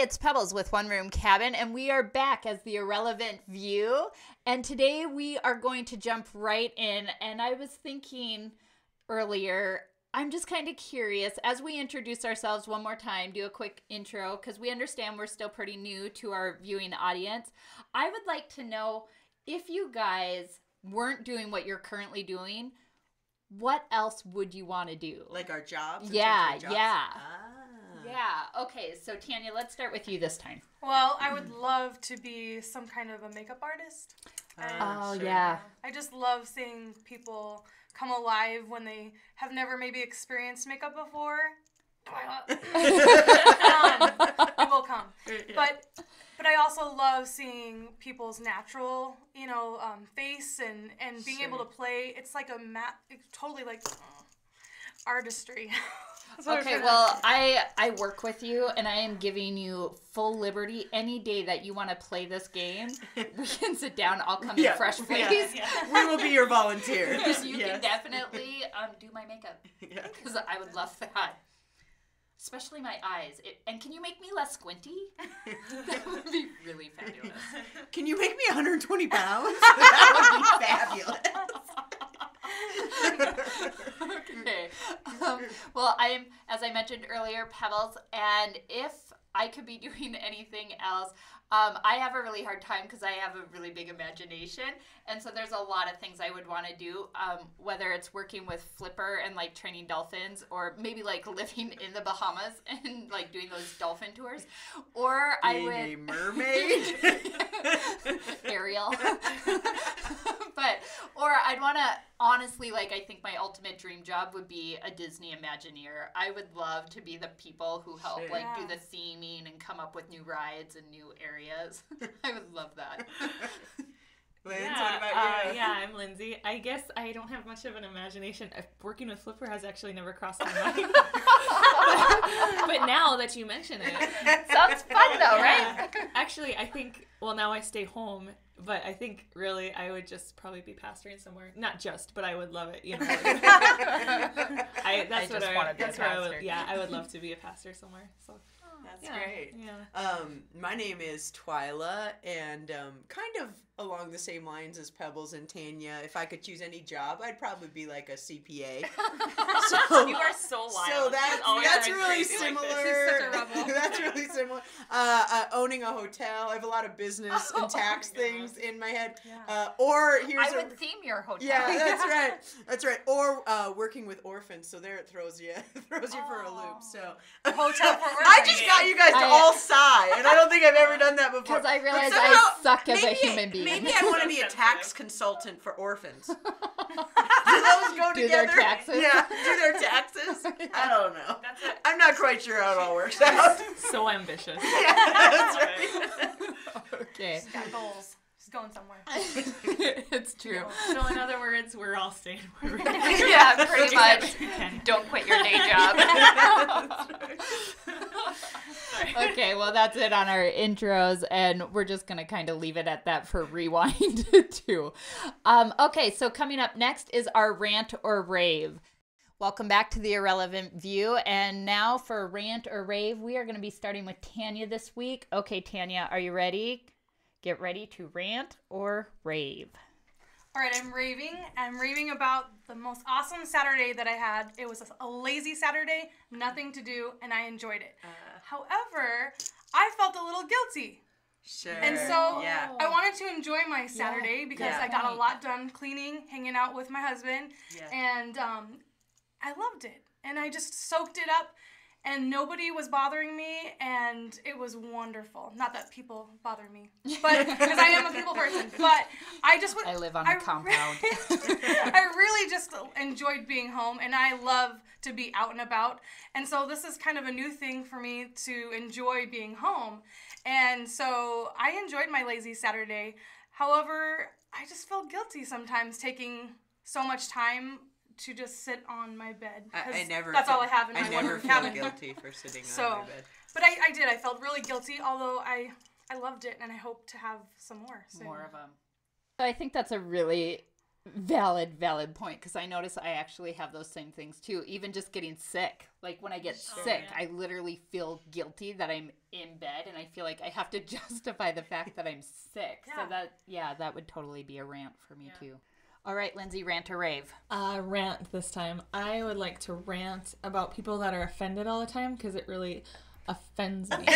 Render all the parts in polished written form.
it's Pebbles with One Room Cabin, and we are back as the Irrelevant View. And today we are going to jump right in. And I was thinking earlier, I'm just kind of curious, as we introduce ourselves one more time, do a quick intro, because we understand we're still pretty new to our viewing audience. I would like to know, if you guys weren't doing what you're currently doing, what else would you want to do? Like our jobs? Yeah. Yeah. Okay, so Tanya, let's start with you this time. Well, I would love to be some kind of a makeup artist. Sure. Yeah. I just love seeing people come alive when they have never maybe experienced makeup before. It will come. Yeah. But I also love seeing people's natural, face and being able to play. It's like it's totally like artistry. Okay, well, I work with you, and I am giving you full liberty. Any day that you want to play this game, we can sit down. I'll come in fresh face. Yeah. We will be your volunteers. You can definitely do my makeup, because I would love that. Especially my eyes. And can you make me less squinty? That would be really fabulous. Can you make me 120 pounds? That would be fabulous. Okay. Well, I am, as I mentioned earlier, Pebbles, and if I could be doing anything else, I have a really hard time because I have a really big imagination, and so there's a lot of things I would want to do, whether it's working with Flipper and like training dolphins, or maybe like living in the Bahamas and like doing those dolphin tours, or Being a mermaid. Ariel. Or I'd want to, honestly, like, I think my ultimate dream job would be a Disney Imagineer. I would love to be the people who help, like, do the theming and come up with new rides and new areas. I would love that. Linz, what about you? Yeah, I'm Lindsay. I guess I don't have much of an imagination. Working with Flipper has actually never crossed my mind. But now that you mention it. Sounds fun, though, right? Actually, I think, well, now I stay home. But I think, really, I would just probably be pastoring somewhere. Not just, but I would love it. I would love to be a pastor somewhere. So That's great. Yeah. My name is Twyla, and kind of along the same lines as Pebbles and Tanya. If I could choose any job, I'd probably be like a CPA. You are so wild. So that's really similar. She's such a rebel. That's really similar. Owning a hotel. I have a lot of business and tax things in my head. Yeah. I would theme your hotel. Yeah, that's right. Or working with orphans. So there it throws you for a loop. So Hotel for orphans. I just got you guys to all sigh, and I don't think I've ever done that before. Because I realize somehow, I suck as a human being. Maybe I want to be a tax consultant for orphans. Do those go do together? Their taxes? Yeah, do their taxes? I don't know. I'm not quite sure how it all works out. So ambitious. Yeah, that's right. Okay. She's got goals. She's going somewhere. It's true. So in other words, we're all staying where we're Yeah, pretty much. Don't quit your day job. Okay, well, that's it on our intros, and we're just going to kind of leave it at that for Rewind, too. Okay, so coming up next is our Rant or Rave. Welcome back to the Irrelevant View, and now for Rant or Rave, we are going to be starting with Tanya this week. Okay, Tanya, are you ready? Get ready to rant or rave. All right, I'm raving about the most awesome Saturday that I had. It was a lazy Saturday, nothing to do, and I enjoyed it. However, I felt a little guilty. Sure. And so I wanted to enjoy my Saturday because I got a lot done cleaning, hanging out with my husband, and I loved it. And I just soaked it up, and nobody was bothering me, and it was wonderful. Not that people bother me, but because I am a people person. But I live on a compound. I really just enjoyed being home, and I love to be out and about. And so this is kind of a new thing for me to enjoy being home. And so I enjoyed my lazy Saturday. However, I just feel guilty sometimes taking so much time to just sit on my bed. All I have in my never feel cabin. guilty for sitting on my bed. But I did. I felt really guilty, although I loved it, and I hope to have some more soon. More of them. So I think that's a really Valid point, because I notice I actually have those same things too. Even just getting sick. Like when I get sick, I literally feel guilty that I'm in bed, and I feel like I have to justify the fact that I'm sick. So that would totally be a rant for me too. All right, Lindsay, rant or rave? Rant this time. I would like to rant about people that are offended all the time, because it really offends me.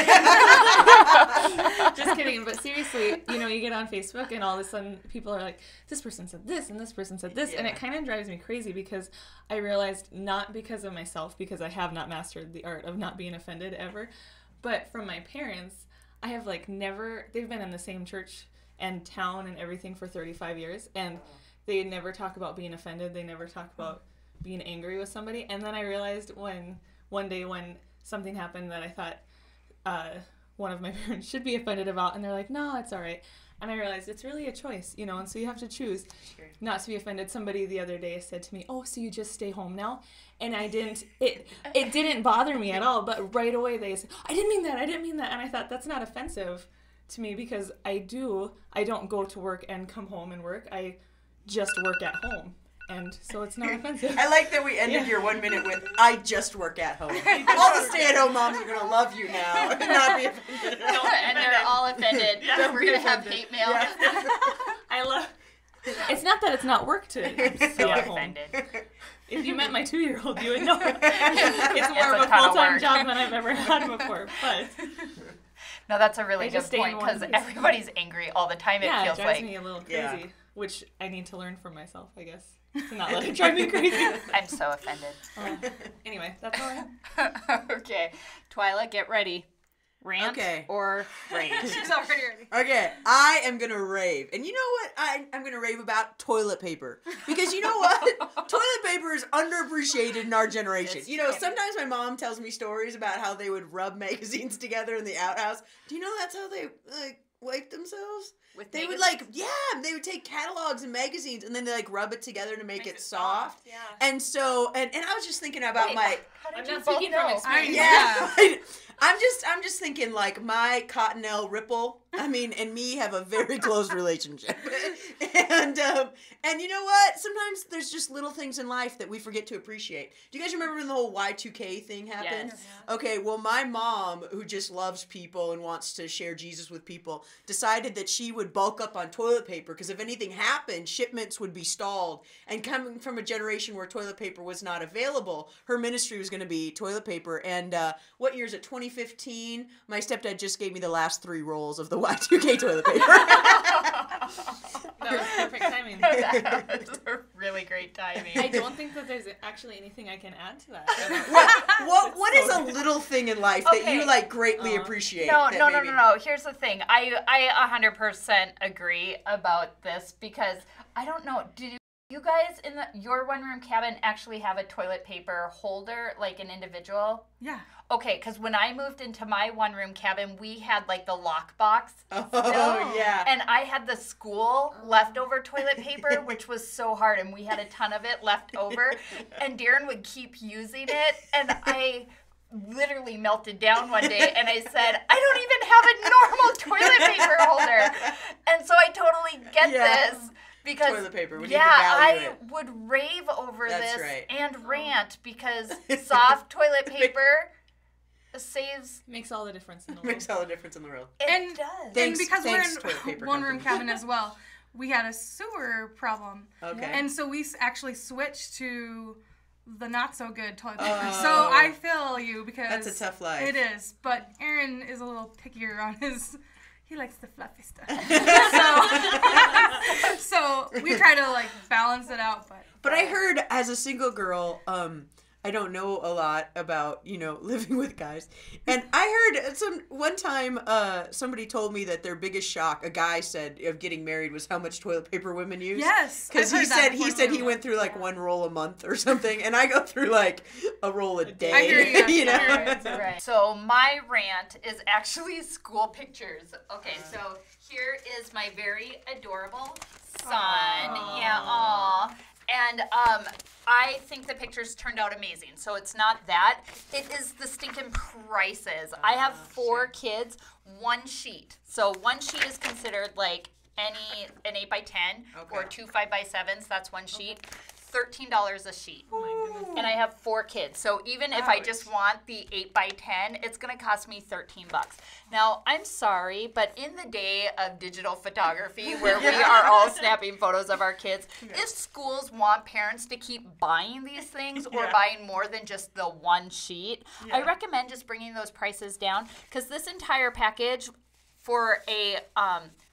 Just kidding. But seriously, you get on Facebook and all of a sudden people are like, this person said this and this person said this. And it kind of drives me crazy, because I realized, not because of myself, because I have not mastered the art of not being offended ever, but from my parents, I have they've been in the same church and town and everything for 35 years. And they never talk about being offended. They never talk about being angry with somebody. And then I realized one day when something happened that I thought one of my parents should be offended about, and they're like, no, it's all right. And I realized it's really a choice, and so you have to choose not to be offended. Somebody the other day said to me, oh, so you just stay home now? And I didn't, it didn't bother me at all, but right away they said, I didn't mean that. And I thought, that's not offensive to me, because I don't go to work and come home and work. I just work at home. And so it's not offensive. I like that we ended your 1 minute with, I just work at home. All the stay-at-home moms are going to love you now and not be offended. And they're all offended. Yeah, We're going to have hate mail. Yeah. I love... It's not that it's not work to stay at home. Offended. If you met my 2-year-old, you would know. It's more a of a ton of full-time work. job than I've ever had before. But No, that's a really I good just stay in point, one because place. everybody's angry all the time, it yeah, it feels drives like. me a little crazy, Yeah. which I need to learn from myself, I guess, to not let it drive me crazy. I'm so offended. Anyway, that's all I have. Okay. Twyla, get ready. Rant Okay. or rage? She's already ready. Okay, I am going to rave. And you know what I'm going to rave about? Toilet paper. Because you know what? Toilet paper is underappreciated in our generation. It's Sometimes my mom tells me stories about how they would rub magazines together in the outhouse. Do you know that's how they, wipe themselves? With They would magazines? they would take catalogs and magazines and then they rub it together to make it soft. Yeah. And so, and I was just thinking about Wait, my, how did I'm you not both speaking from know? experience. yeah. I'm just thinking like my Cottonelle Ripple, and me have a very close relationship. And you know what? Sometimes there's just little things in life that we forget to appreciate. Do you guys remember when the whole Y2K thing happened? Yes. Okay, well my mom, who just loves people and wants to share Jesus with people, decided that she would bulk up on toilet paper, because if anything happened, shipments would be stalled. And coming from a generation where toilet paper was not available, her ministry was going to be toilet paper. And what year is it? 2015. My stepdad just gave me the last 3 rolls of the Y2K toilet paper. That was perfect timing. That was a really great timing. I don't think that there's actually anything I can add to that. What is a little thing in life that you Okay. greatly appreciate? No. that maybe- Here's the thing. I 100% agree about this, because I don't know. Do you guys in your one-room cabin actually have a toilet paper holder, like an individual? Yeah. Okay, because when I moved into my one-room cabin, we had like the lockbox. Oh, yeah. And I had the school leftover toilet paper, which was so hard, and we had a ton of it left over. And Darren would keep using it, and I literally melted down one day, and I said, I don't even have a normal toilet paper holder. And so I totally get Yeah. this. Because Toilet paper, we need to yeah, value I it. would rave over That's this right. and rant, because soft toilet paper saves. Makes all the difference in the world. Makes all the difference in the world. It And- does. Thanks- and because thanks, we're toilet paper in one-room company. cabin as well, we had a sewer problem. Okay. And so we actually switched to the not-so-good toilet paper. Oh. So I feel you, because That's a tough life. It is. But Aaron is a little pickier on his... He likes the fluffy stuff. So we try to balance it out, But I heard, as a single girl, I don't know a lot about, living with guys. And I heard one time somebody told me that their biggest shock, a guy said, of getting married was how much toilet paper women use. Yes, Because I've he heard that said before, he too. went through one roll a month or something, and I go through a roll a day. I hear you. know? I hear you. Right. So my rant is actually school pictures. Okay, so here is my very adorable son. Aww. Yeah, aw. And I think the pictures turned out amazing. So it's not that. It is the stinking prices. I have 4 kids, 1 sheet. So 1 sheet is considered an 8x10 or Okay. 2 5x7s. That's one sheet. $13 a sheet. Oh my goodness. And I have 4 kids. So even if I Ouch. just want the 8x10, it's going to cost me $13. Now, I'm sorry, but in the day of digital photography where we are all snapping photos of our kids, if schools want parents to keep buying these things or Yeah. buying more than just the one sheet, I Yeah. recommend just bringing those prices down, because this entire package for a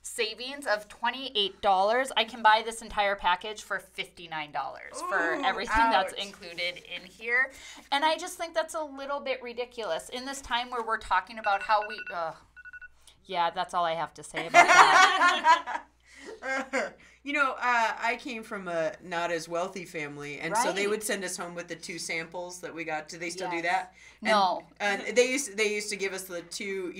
savings of $28, I can buy this entire package for $59 for Ooh, everything that's ouch. included in here. And I just think that's a little bit ridiculous in this time where we're talking about how we yeah, that's all I have to say about that. You know, I came from a not as wealthy family, and so they Right. would send us home with the 2 samples that we got. Do they still do Yes. that? No. And they used to give us the 2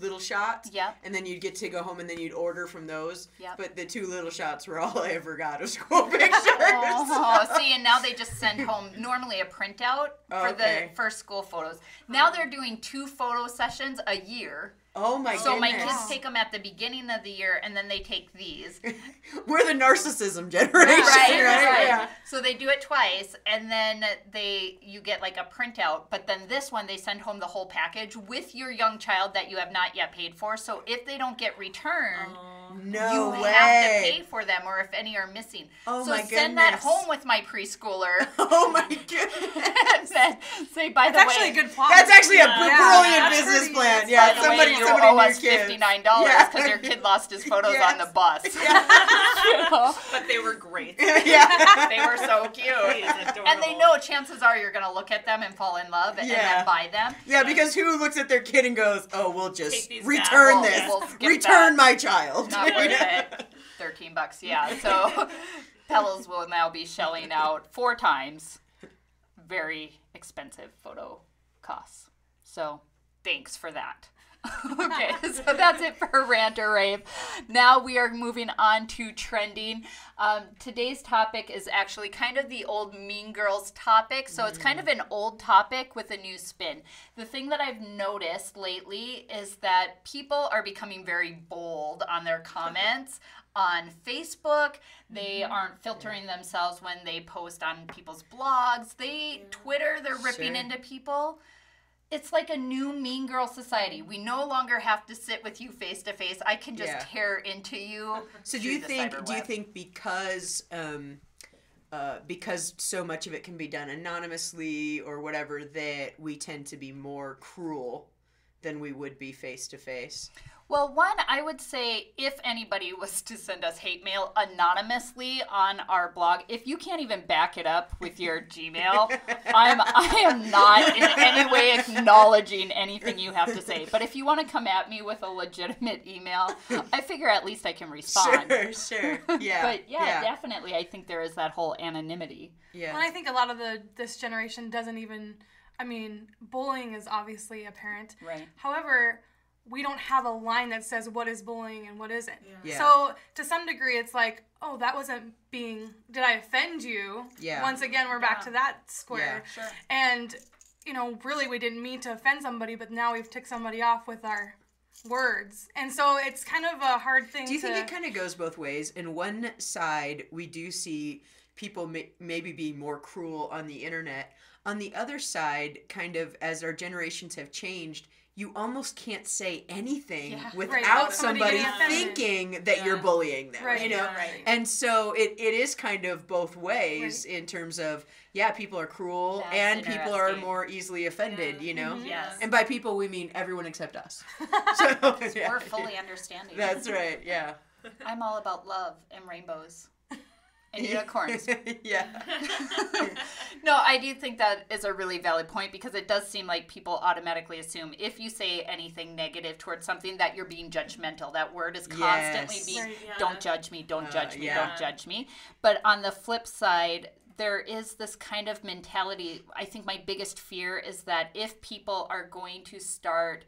little shots. Yep. And then you'd get to go home, and then you'd order from those. Yep. But the 2 little shots were all I ever got of school pictures. Oh, see, and now they just send home normally a printout for Okay. the first school photos. Now they're doing 2 photo sessions a year. Oh my So my goodness. kids take them at the beginning of the year, and then they take these. We're the narcissism generation, Right. Yeah. So they do it twice, and then you get like a printout. But then this one, they send home the whole package with your young child that you have not yet paid for. So if they don't get returned, No you way. have to pay for them, or if any are missing. Oh so my send that goodness. home with my preschooler, Oh my goodness. and then say, by It's the actually way, a good plot. That's actually a Yeah, brilliant that's business pretty- plan. that's Yeah, by the way, somebody you somebody owe knew us kids. $59 Yeah. because your kid lost his photos Yes. on the bus. Yeah. You know? But they were great. Yeah. They were so cute. And they know chances are you're going to look at them and fall in love and Yeah. then buy them. Yeah, because who looks at their kid and goes, "Oh, we'll Take just these return back. this, We'll skip return that. my child." Not worth it. $13, yeah. So Pebbles will now be shelling out 4 times very expensive photo costs. So thanks for that. Okay, so that's it for Rant or Rave. Now we are moving on to trending. Today's topic is actually kind of the old Mean Girls topic. So it's kind of an old topic with a new spin. The thing that I've noticed lately is that people are becoming very bold on their comments on Facebook. They aren't filtering themselves when they post on people's blogs. Twitter, they're ripping Sure. into people. It's like a new Mean Girl society. We no longer have to sit with you face to face. I can just Yeah. tear into you. So do through you the think cyberweb. because so much of it can be done anonymously or whatever, that we tend to be more cruel than we would be face to face? Well, one, I would say if anybody was to send us hate mail anonymously on our blog, if you can't even back it up with your Gmail, I am not in any way acknowledging anything you have to say. But if you want to come at me with a legitimate email, I figure at least I can respond. Sure. Yeah. But yeah, definitely, I think there is that whole anonymity. Yeah. And I think a lot of this generation doesn't even. I mean, bullying is obviously apparent. Right. However, we don't have a line that says what is bullying and what isn't. Yeah. So to some degree, it's like, oh, that wasn't being. Did I offend you? Yeah. Once again, we're back to that square. Sure. And really, we didn't mean to offend somebody, but now we've ticked somebody off with our words, and so it's kind of a hard thing. Do you think it kind of goes both ways? In one side, we do see people maybe being more cruel on the internet. On the other side, kind of as our generations have changed, you almost can't say anything Yeah. without without somebody somebody getting offended. thinking that you're bullying them, Right, you know? yeah, right. And so it is kind of both ways in terms of, people are cruel That's and people are interesting. more easily offended, you know? Yes. And by people, we mean everyone except us. So, yeah. We're fully understanding. That's right, yeah. I'm all about love and rainbows and unicorns. Yeah. No, I do think that is a really valid point, because it does seem like people automatically assume if you say anything negative towards something that you're being judgmental. That word is constantly Yes. being, Right, yeah. don't judge me, don't judge me, yeah. don't judge me. But on the flip side, there is this kind of mentality. I think my biggest fear is that if people are going to start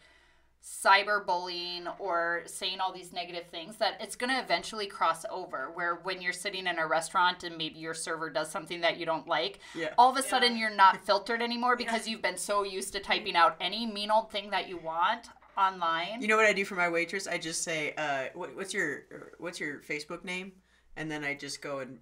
cyberbullying or saying all these negative things, that it's going to eventually cross over, where when you're sitting in a restaurant and maybe your server does something that you don't like, all of a sudden you're not filtered anymore because you've been so used to typing out any mean old thing that you want online. You know what I do for my waitress? I just say, what's your Facebook name? And then I just go and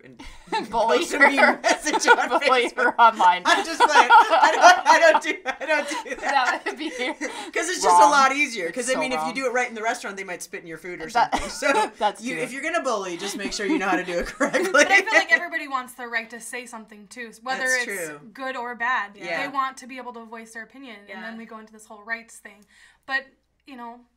bully post a her. mean message on Bully Facebook. her online. I'm just like, I don't do that. That would be Because it's just wrong. a lot easier. Because So I mean, if wrong. you do it right in the restaurant, they might spit in your food or That- something. So that's true. if you're gonna bully, just make sure you know how to do it correctly. But I feel like everybody wants the right to say something too, whether That's it's true. good or bad. Yeah. They want to be able to voice their opinion, and Yeah. then we go into this whole rights thing. But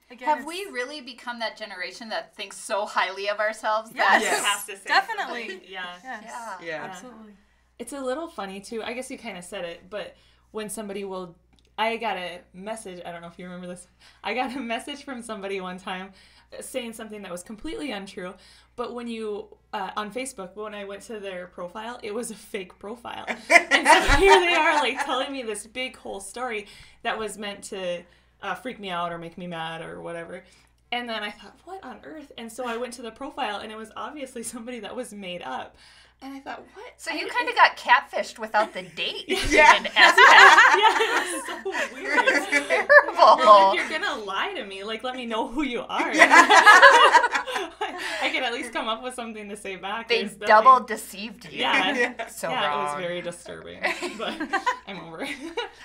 again, Have we really become that generation that thinks so highly of ourselves? Yes. Yes. Have to say Definitely. something. Yeah. Yes. Yeah. Yeah. Absolutely. It's a little funny too. I guess you kind of said it, but when somebody will, I got a message. I don't know if you remember this. I got a message from somebody one time saying something that was completely untrue. But when you on Facebook, when I went to their profile, it was a fake profile, and so here they are like telling me this big whole story that was meant to freak me out or make me mad or whatever. And then I thought, what on earth? And so I went to the profile, and it was obviously somebody that was made up. And I thought, what? So you kind of got catfished without the date. Yeah. Even aspect. Yeah, it was so weird. It's They're terrible. like, you're gonna lie to me. Like, let me know who you are. I can at least come up with something to say back. They There's nothing- double deceived you. Yeah. So yeah, wrong. it was very disturbing. But I'm over it.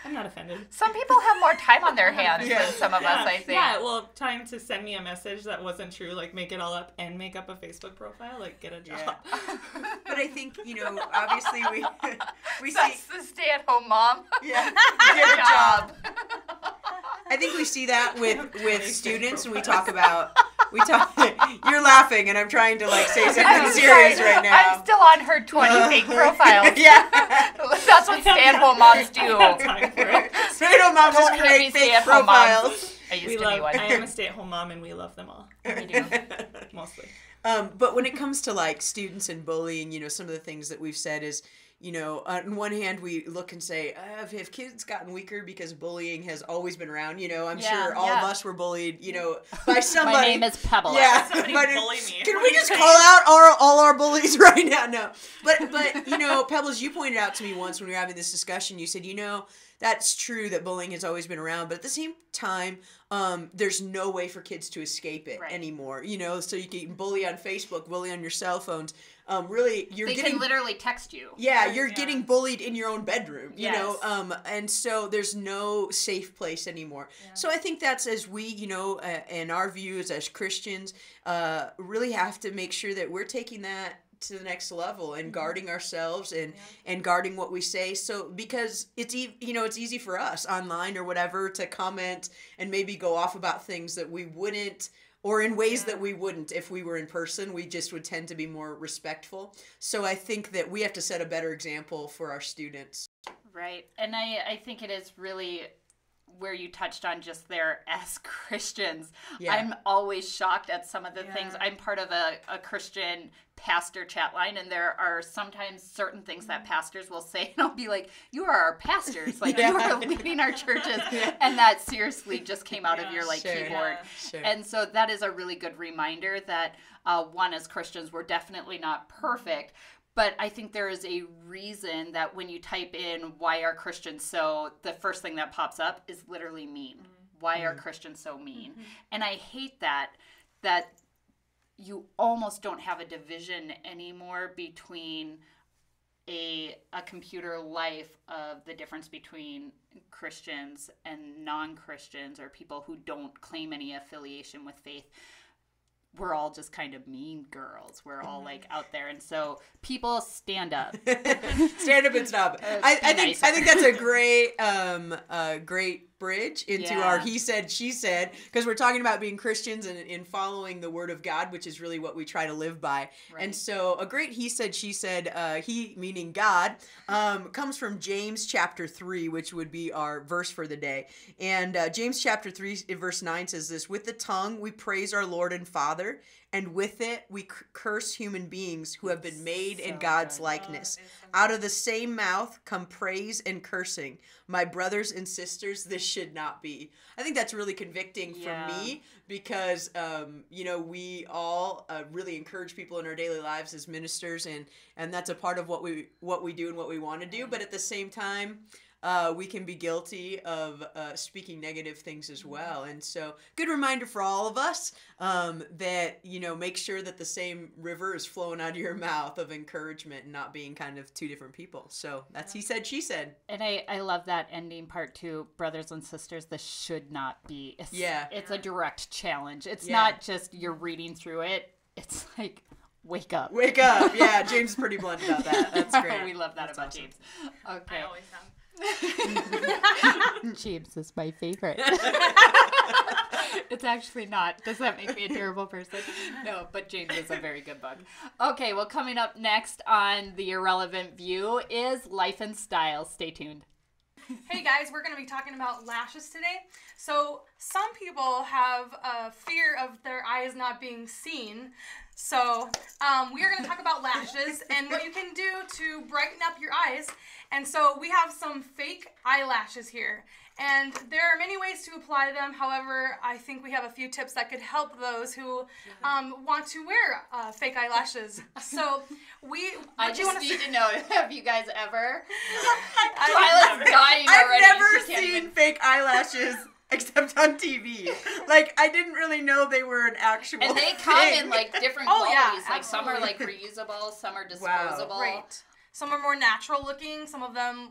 I'm not offended. Some people have more time on their hands Yeah. than some of us, I think. Yeah, well, time to send me a message that wasn't true, like make it all up and make up a Facebook profile, like get a job. Yeah. But I think, obviously we see. That's the stay-at-home mom. Yeah. Good job. I think we see that with Fake students, and we profiles. talk about You're laughing, and I'm trying to say something I'm serious sorry. right now. I'm still on her 20 fake profiles. Yeah. That's what stay-at-home moms do. I have time for it. Stay-at-home moms just Don't make me create fake stay-at-home moms. profiles. I used We to love. be one. I am a stay-at-home mom, and we love them all. We do. Mostly. But when it comes to students and bullying, some of the things that we've said is, on one hand we look and say, have kids gotten weaker because bullying has always been around? I'm Yeah, sure all yeah. of us were bullied, by somebody. My name is Pebble. Yeah. Somebody my name- bully me. Can What we are you just saying? call out all our bullies right now? No. But Pebbles, you pointed out to me once when we were having this discussion, you said, that's true that bullying has always been around, but at the same time, there's no way for kids to escape it Right. anymore. So you can bully on Facebook, bully on your cell phones. Really, you're They getting can literally text you. yeah, you're Yeah. getting bullied in your own bedroom, Yes. and so there's no safe place anymore. So I think that's as we, in our views as Christians, really have to make sure that we're taking that to the next level and guarding ourselves and guarding what we say. So because it's easy for us online or whatever to comment and maybe go off about things that we wouldn't, or in ways that we wouldn't if we were in person. We just would tend to be more respectful. So I think that we have to set a better example for our students. Right. And I think it is really where you touched on just there as Christians. Yeah. I'm always shocked at some of the things. Yeah. I'm part of a Christian pastor chat line, and there are sometimes certain things that pastors will say, and I'll be like, you are our pastors. Like, Yeah. you are leading our churches. And that seriously just came out of your Sure. keyboard. Sure. And so that is a really good reminder that, one, as Christians, we're definitely not perfect. But I think there is a reason that when you type in, why are Christians so, the first thing that pops up is literally mean. Why are Christians so mean? And I hate that you almost don't have a division anymore between a computer life of the difference between Christians and non-Christians or people who don't claim any affiliation with faith. We're all just kind of mean girls. We're all out there. And so people stand up. Stand up and stop. I think that's a great bridge into Yeah. our he said, she said, because we're talking about being Christians and following the word of God, which is really what we try to live by. Right. And so a great he said, she said, he meaning God, comes from James chapter 3, which would be our verse for the day. And James chapter 3 verse 9 says this: with the tongue we praise our Lord and Father, and with it we curse human beings who have been made in God's likeness. Out of the same mouth come praise and cursing. My brothers and sisters, this should not be. I think that's really convicting for Yeah. me because, we all really encourage people in our daily lives as ministers, and that's a part of what we do and what we want to do. But at the same time, we can be guilty of speaking negative things as well. And so, good reminder for all of us that, make sure that the same river is flowing out of your mouth of encouragement and not being kind of two different people. So that's he said, she said. And I love that ending part too, brothers and sisters. This should not be. It's a direct challenge. It's not just you're reading through it. It's like, wake up. Wake up. Yeah, James is pretty blunt about that. That's great. We love that about awesome. James. Okay. I always am. James is my favorite. It's actually not. Does that make me a terrible person? No, but James is a very good book. Okay, well, coming up next on The Irrelevant View is Life and Style. Stay tuned. Hey guys, we're going to be talking about lashes today. So some people have a fear of their eyes not being seen. So we are going to talk about lashes and what you can do to brighten up your eyes. And so we have some fake eyelashes here. And there are many ways to apply them. However, I think we have a few tips that could help those who want to wear fake eyelashes. So I just need to know, have you guys ever? Twyla's dying already. I've never seen fake eyelashes except on TV. Like, I didn't really know they were an actual And they come thing. in like different Oh, qualities. yeah, like some are like absolutely. reusable, some are disposable. Right. Some are more natural looking. Some of them,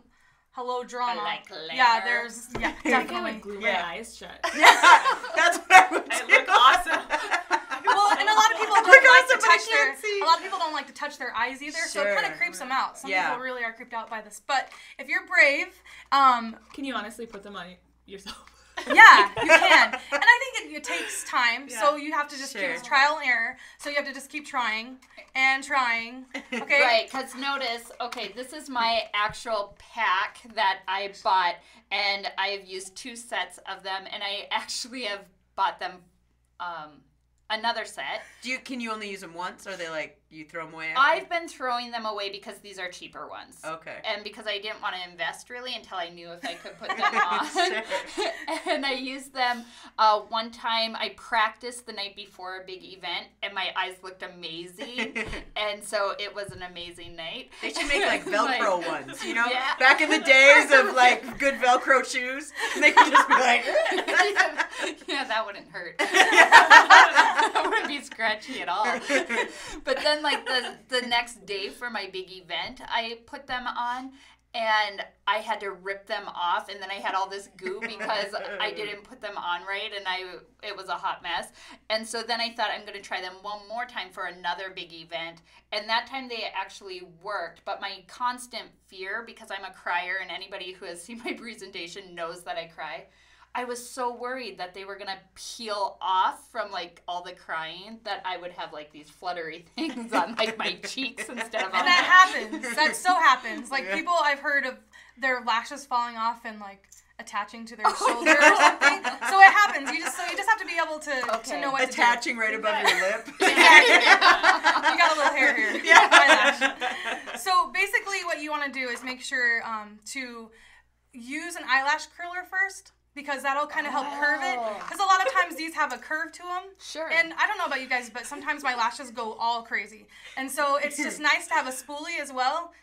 hello drama. I like glamour. Yeah, I think I definitely. would glue Yeah. my eyes shut. That's what I would I do. look awesome. Well, and a lot of people don't Look how like to somebody touch can't see. a lot of people don't like to touch their eyes either, so it kind of Sure. creeps them out. Some Yeah. people really are creeped out by this. But if you're brave, Can you honestly put them on yourself? yeah, you can. And I think it takes time, so you have to just Sure. keep trial and error. So you have to just keep trying and trying. Okay. Right, because notice, okay, this is my actual pack that I bought, and I've used 2 sets of them, and I actually have bought them another set. Can you only use them once, or are they like you throw them away after? I've been throwing them away because these are cheaper ones. Okay. And because I didn't want to invest really until I knew if I could put them on. And I used them one time. I practiced the night before a big event, and my eyes looked amazing. And so it was an amazing night. They should make like Velcro Like- ones, Yeah. Back in the days of like good Velcro shoes, and they could just be like. Yeah, that wouldn't hurt. That wouldn't be scratchy at all. But then, like, the next day for my big event, I put them on, and I had to rip them off, and then I had all this goo because I didn't put them on right, and it was a hot mess. And so then I thought I'm going to try them one more time for another big event, and that time they actually worked. But my constant fear, because I'm a crier, and anybody who has seen my presentation knows that I cry, I was so worried that they were going to peel off from, like, all the crying that I would have, like, these fluttery things on, like, my cheeks instead of on And that happens. That so happens. Like, people, I've heard of their lashes falling off and, like, attaching to their shoulder or something. So it happens. You just have to be able to know what Attaching right above your lip. to do. You got a little hair here. Yeah. Eyelash. So basically what you want to do is make sure to use an eyelash curler first, because that'll kind of help curve it. Because a lot of times these have a curve to them. Sure. And I don't know about you guys, but sometimes my lashes go all crazy. And so it's just nice to have a spoolie as well.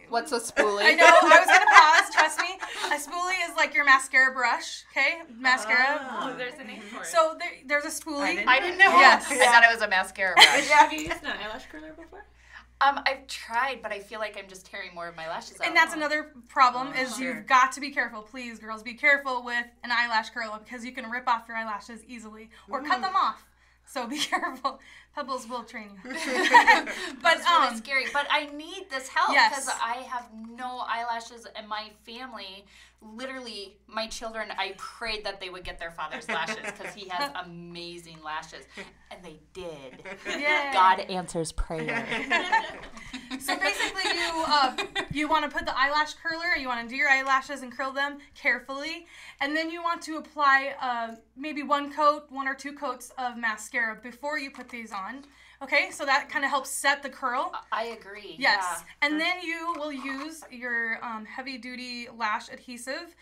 What's a spoolie? I know, I was going to pause, trust me. A spoolie is like your mascara brush, okay? Mascara. Oh, there's a name for it. So there's a spoolie. I didn't know. Yes. I thought it was a mascara brush. Have you used an eyelash curler before? I've tried, but I feel like I'm just tearing more of my lashes out. And that's another problem is Sure. you've got to be careful. Please, girls, be careful with an eyelash curler because you can rip off your eyelashes easily or cut them off. So be careful. Pebbles will train you. But It's really scary. But I need this help Yes. because I have no eyelashes, and my family, literally, my children, I prayed that they would get their father's lashes because he has amazing lashes, and they did. Yay. God answers prayer. So basically, you want to put the eyelash curler. You want to do your eyelashes and curl them carefully, and then you want to apply maybe one or two coats of mascara before you put these on. Okay, so that kind of helps set the curl. I agree. Yes, and then you will use your heavy-duty lash adhesive.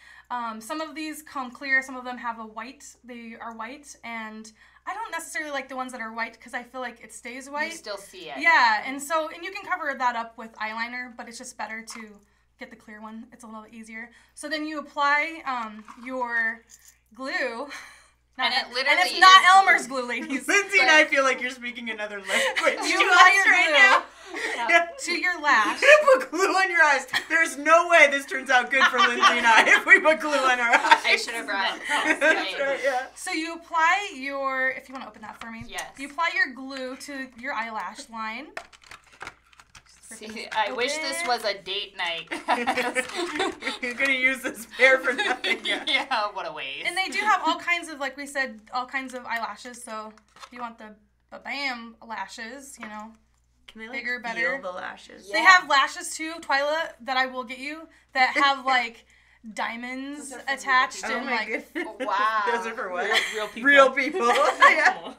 Some of these come clear. Some of them have a white. They are white, and I don't necessarily like the ones that are white because I feel like it stays Yeah. white. You still see it. Yeah, and you can cover that up with eyeliner, but it's just better to get the clear one. It's a little bit easier. So then you apply your glue. And it literally and it's not is Elmer's glue, ladies. Lindsay and I feel like you're speaking another language. You to apply us your right glue now. Yeah. to your lash. Put glue on your eyes. There's no way this turns out good for Lindsay and I if we put glue on our eyes. I should have brought That's right, yeah. So you apply your, if you want to open that for me. Yes. You apply your glue to your eyelash line. See, I wish this was a date night. You're gonna use this pair for nothing. Yeah, what a waste. And they do have all kinds of, like we said, all kinds of eyelashes. So if you want the bam lashes, you know. Can I Bigger, feel better. the lashes? Yeah. They have lashes too, Twyla, that I will get you, that have like diamonds Those are for attached Oh and my like. goodness. Wow. Those are for what? Real people. Real people. Yeah.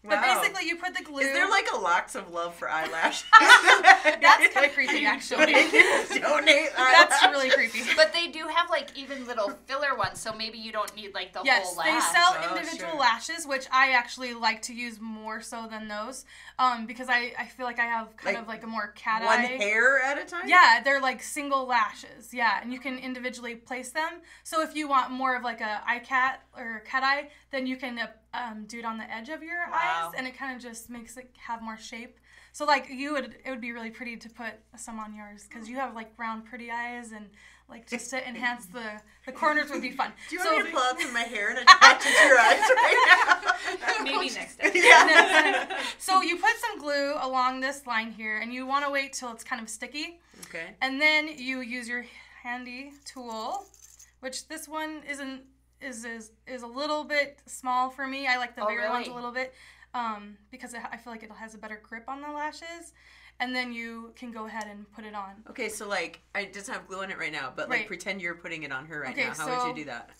But Wow. basically, you put the glue. Is there like a Locks of Love for eyelashes? That's kind of creepy, actually. Donate That's eyelashes. really creepy. But they do have like even little filler ones, so maybe you don't need like the Yes, whole they lash. sell Oh, individual sure. lashes, which I actually like to use more so than those, because I feel like I have kind Like of like a more cat One eye. hair at a time? Yeah, they're like single lashes. Yeah, and you can individually place them. So if you want more of like a eye cat or cat eye, then you can do it on the edge of your Wow. eyes, and it kind of just makes it have more shape. So like it would be really pretty to put some on yours because you have like round, pretty eyes, and like just to enhance the corners would be fun. Do you so want me to pull out some of my hair and attach it to your eyes right now? Maybe next time. Yeah. So you put some glue along this line here, and you want to wait till it's kind of sticky. Okay. And then you use your handy tool, which this one is a little bit small for me. I like the Oh, bigger ones a really? little bit because I feel like it has a better grip on the lashes. And then you can go ahead and put it on. Okay, so like, I just have glue on it right now, but like Right. pretend you're putting it on her right Okay, now. How would so- you do that?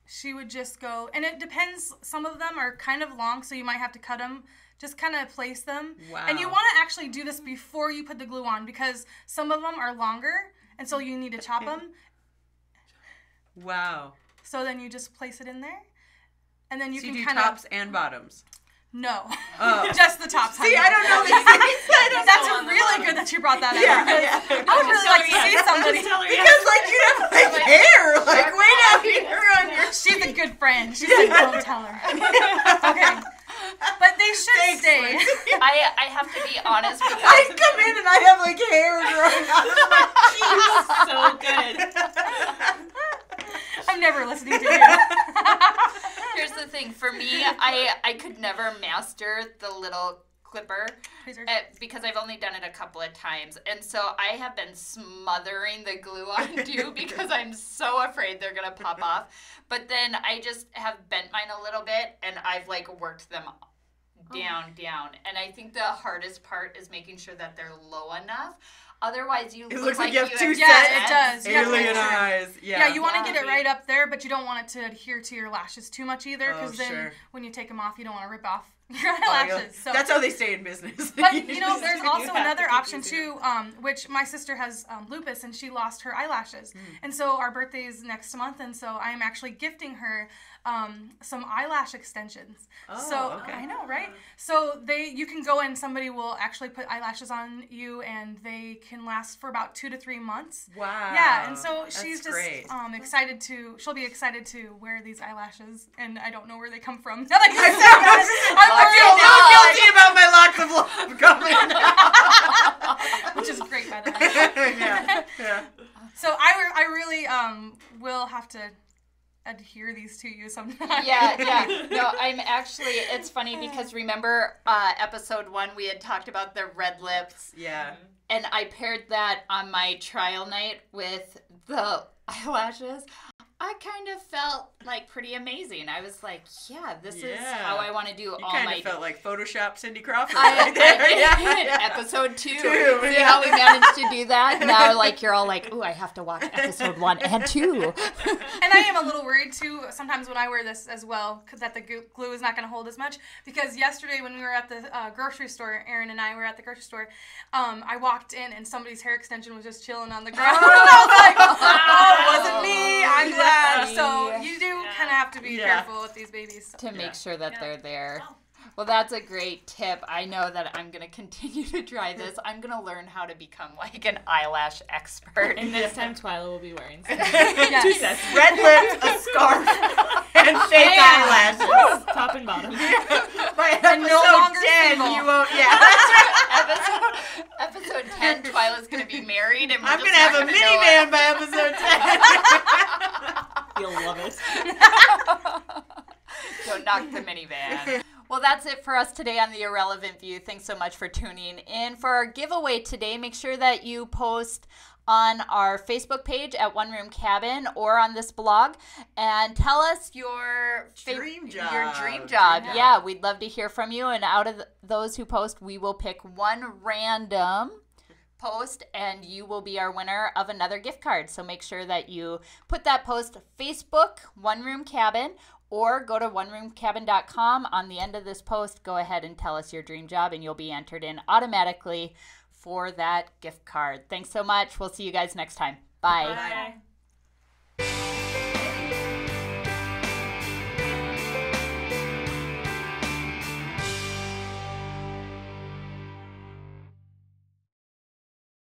She would just go, and it depends. Some of them are kind of long, so you might have to cut them. Just kind of place them. Wow. And you want to actually do this before you put the glue on because some of them are longer, and so you need to chop them. Wow. So then you just place it in there, and then you So can you do kind tops of and bottoms. no, Oh. just the tops. See, honey. I don't know these things. I don't That's know on the really bottom. good that you brought that up. Yeah, because yeah. I would really like to see somebody. Because like you'd have like hair, like way down here on your. She's a good friend. She said, "Don't tell her." Okay, but they should Thanks, stay. Lindsay. I have to be honest I because come in and I have like hair growing out of my So good. I'm never listening to you. here's the thing. For me, I could never master the little clipper Tweezers. because I've only done it a couple of times. And so I have been smothering the glue on too because I'm so afraid they're going to pop off. But then I just have bent mine a little bit and I've like worked them down. And I think the hardest part is making sure that they're low enough. Otherwise, you It look looks like you have two Yeah, sets. it does. You have to make Alien sure. eyes. Yeah, you want to Yeah. get it right up there, but you don't want it to adhere to your lashes too much either, Oh, because then sure. when you take them off, you don't want to rip off your Oh, yeah. eyelashes. So. That's how they stay in business. But you know, there's You also have another to keep option using too, which my sister has lupus and she lost her eyelashes, Hmm. and so our birthday is next month, and so I am actually gifting her some eyelash extensions. Oh, so okay. I know, right? So you can go and somebody will actually put eyelashes on you, and they can last for about 2 to 3 months. Wow. Yeah, and so That's she's just great. excited to. She'll be excited to wear these eyelashes, and I don't know where they come from. Now that you I said that, feel a little guilty about my locks of love coming. which is great, by the way. yeah. So I really will have to adhere these to you sometime. Yeah. No, I'm actually, it's funny because remember episode 1, we had talked about the red lips, Yeah. and I paired that on my trial night with the eyelashes. I kind of felt like pretty amazing. I was like, yeah, this is Yeah. how I want to do You all kind my... of felt like Photoshop Cindy Crawford I right there. did. Yeah. Episode 2. See yeah. how we managed to do that? Now, like, you're all like, ooh, I have to watch episode 1 and 2. And I am a little worried too sometimes when I wear this as well, because that the glue is not going to hold as much. Because yesterday when we were at the grocery store, Erin and I were at the grocery store, I walked in and somebody's hair extension was just chilling on the ground. And I was like, oh, it wasn't me. I'm glad. So you do kind of have to be Yeah. careful with these babies. So. To make sure that they're there. Well, that's a great tip. I know that I'm going to continue to try this. I'm going to learn how to become like an eyelash expert. And this time Twyla will be wearing some. Yes. 2 sets. Red lips, a scarf, and fake eyelashes. Top and bottom. By And no episode longer 10, single. you won't. Yeah, that's right. Episode 10, Twyla's going to be married. And I'm gonna have a minivan by episode 10. You'll love it. Don't knock the minivan. Well, that's it for us today on The Irrelevant View. Thanks so much for tuning in. For our giveaway today, make sure that you post on our Facebook page at One Room Cabin or on this blog and tell us your Dream job. Your dream job. Yeah. Yeah, we'd love to hear from you. And out of those who post, we will pick one random post and you will be our winner of another gift card. So make sure that you put that post Facebook, One Room Cabin, or go to oneroomcabin.com. On the end of this post, go ahead and tell us your dream job and you'll be entered in automatically for that gift card. Thanks so much. We'll see you guys next time. Bye. Bye.